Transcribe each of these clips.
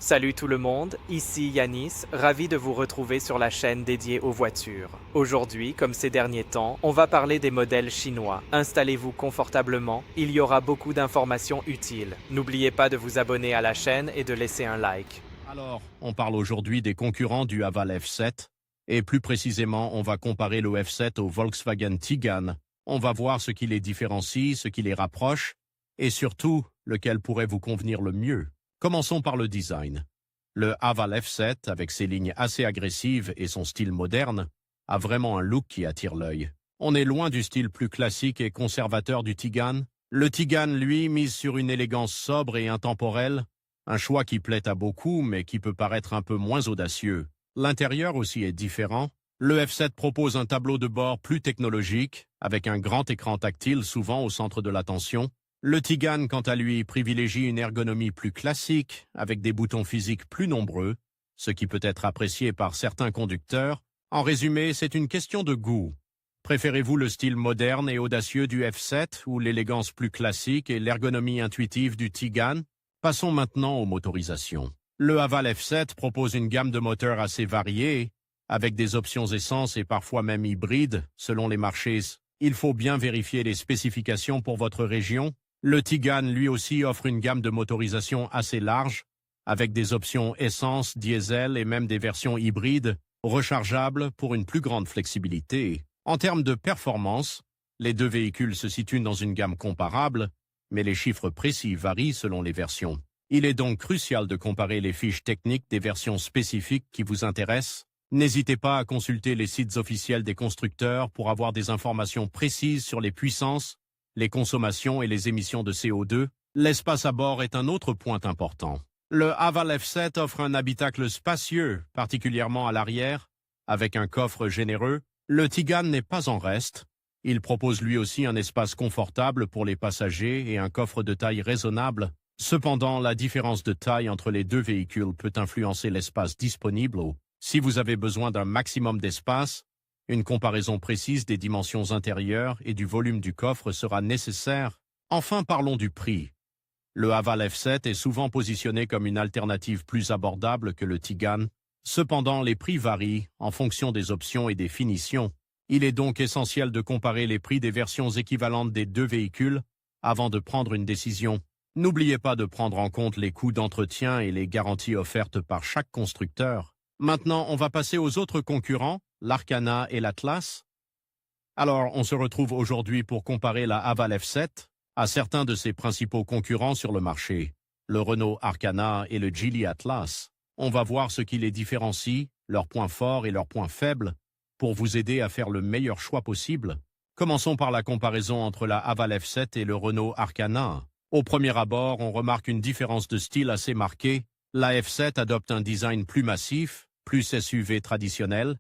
Salut tout le monde, ici Yanis, ravi de vous retrouver sur la chaîne dédiée aux voitures. Aujourd'hui, comme ces derniers temps, on va parler des modèles chinois. Installez-vous confortablement, il y aura beaucoup d'informations utiles. N'oubliez pas de vous abonner à la chaîne et de laisser un like. Alors, on parle aujourd'hui des concurrents du Haval F7, et plus précisément, on va comparer le F7 au Volkswagen Tiguan. On va voir ce qui les différencie, ce qui les rapproche, et surtout, lequel pourrait vous convenir le mieux. Commençons par le design. Le Haval F7, avec ses lignes assez agressives et son style moderne, a vraiment un look qui attire l'œil. On est loin du style plus classique et conservateur du Tiguan. Le Tiguan, lui, mise sur une élégance sobre et intemporelle, un choix qui plaît à beaucoup, mais qui peut paraître un peu moins audacieux. L'intérieur aussi est différent. Le F7 propose un tableau de bord plus technologique, avec un grand écran tactile souvent au centre de l'attention. Le Tiguan, quant à lui, privilégie une ergonomie plus classique, avec des boutons physiques plus nombreux, ce qui peut être apprécié par certains conducteurs. En résumé, c'est une question de goût. Préférez-vous le style moderne et audacieux du F7 ou l'élégance plus classique et l'ergonomie intuitive du Tiguan? Passons maintenant aux motorisations. Le Haval F7 propose une gamme de moteurs assez variée, avec des options essence et parfois même hybrides, selon les marchés. Il faut bien vérifier les spécifications pour votre région. Le Tiguan, lui aussi, offre une gamme de motorisation assez large, avec des options essence, diesel et même des versions hybrides, rechargeables pour une plus grande flexibilité. En termes de performance, les deux véhicules se situent dans une gamme comparable, mais les chiffres précis varient selon les versions. Il est donc crucial de comparer les fiches techniques des versions spécifiques qui vous intéressent. N'hésitez pas à consulter les sites officiels des constructeurs pour avoir des informations précises sur les puissances, les consommations et les émissions de CO2. L'espace à bord est un autre point important. Le Haval F7 offre un habitacle spacieux, particulièrement à l'arrière, avec un coffre généreux. Le Tiguan n'est pas en reste. Il propose lui aussi un espace confortable pour les passagers et un coffre de taille raisonnable. Cependant, la différence de taille entre les deux véhicules peut influencer l'espace disponible. Si vous avez besoin d'un maximum d'espace, une comparaison précise des dimensions intérieures et du volume du coffre sera nécessaire. Enfin, parlons du prix. Le Haval F7 est souvent positionné comme une alternative plus abordable que le Tiguan. Cependant, les prix varient en fonction des options et des finitions. Il est donc essentiel de comparer les prix des versions équivalentes des deux véhicules avant de prendre une décision. N'oubliez pas de prendre en compte les coûts d'entretien et les garanties offertes par chaque constructeur. Maintenant, on va passer aux autres concurrents, l'Arcana et l'Atlas. Alors, on se retrouve aujourd'hui pour comparer la Haval F7 à certains de ses principaux concurrents sur le marché, le Renault Arcana et le Geely Atlas. On va voir ce qui les différencie, leurs points forts et leurs points faibles, pour vous aider à faire le meilleur choix possible. Commençons par la comparaison entre la Haval F7 et le Renault Arcana. Au premier abord, on remarque une différence de style assez marquée. La F7 adopte un design plus massif, plus SUV traditionnel,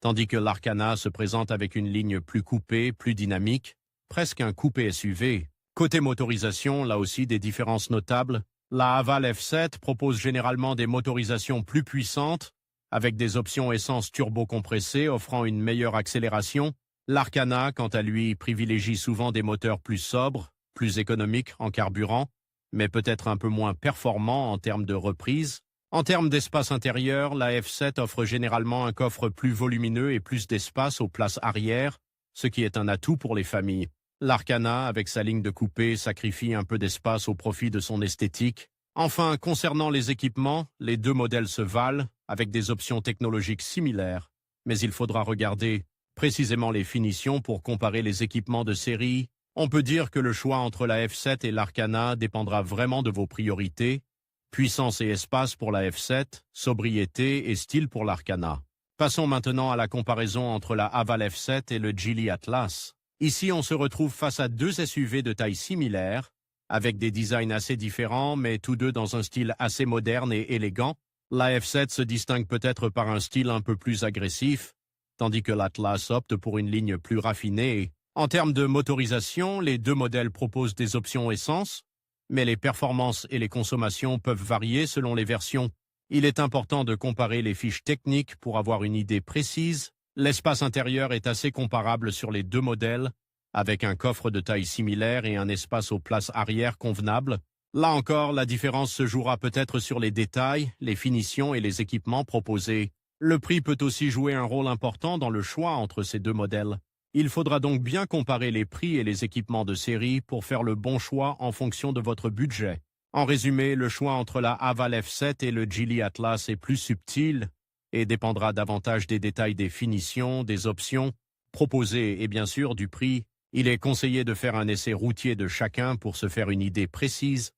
tandis que l'Arcana se présente avec une ligne plus coupée, plus dynamique, presque un coupé SUV. Côté motorisation, là aussi des différences notables. La Haval F7 propose généralement des motorisations plus puissantes, avec des options essence turbo-compressées offrant une meilleure accélération. L'Arcana, quant à lui, privilégie souvent des moteurs plus sobres, plus économiques en carburant, mais peut-être un peu moins performants en termes de reprise. En termes d'espace intérieur, la F7 offre généralement un coffre plus volumineux et plus d'espace aux places arrière, ce qui est un atout pour les familles. L'Arcana, avec sa ligne de coupé, sacrifie un peu d'espace au profit de son esthétique. Enfin, concernant les équipements, les deux modèles se valent, avec des options technologiques similaires, mais il faudra regarder précisément les finitions pour comparer les équipements de série. On peut dire que le choix entre la F7 et l'Arcana dépendra vraiment de vos priorités. Puissance et espace pour la F7, sobriété et style pour l'Arcana. Passons maintenant à la comparaison entre la Haval F7 et le Geely Atlas. Ici, on se retrouve face à deux SUV de taille similaire, avec des designs assez différents, mais tous deux dans un style assez moderne et élégant. La F7 se distingue peut-être par un style un peu plus agressif, tandis que l'Atlas opte pour une ligne plus raffinée. En termes de motorisation, les deux modèles proposent des options essence, mais les performances et les consommations peuvent varier selon les versions. Il est important de comparer les fiches techniques pour avoir une idée précise. L'espace intérieur est assez comparable sur les deux modèles, avec un coffre de taille similaire et un espace aux places arrière convenable. Là encore, la différence se jouera peut-être sur les détails, les finitions et les équipements proposés. Le prix peut aussi jouer un rôle important dans le choix entre ces deux modèles. Il faudra donc bien comparer les prix et les équipements de série pour faire le bon choix en fonction de votre budget. En résumé, le choix entre la Haval F7 et le Geely Atlas est plus subtil et dépendra davantage des détails des finitions, des options proposées et bien sûr du prix. Il est conseillé de faire un essai routier de chacun pour se faire une idée précise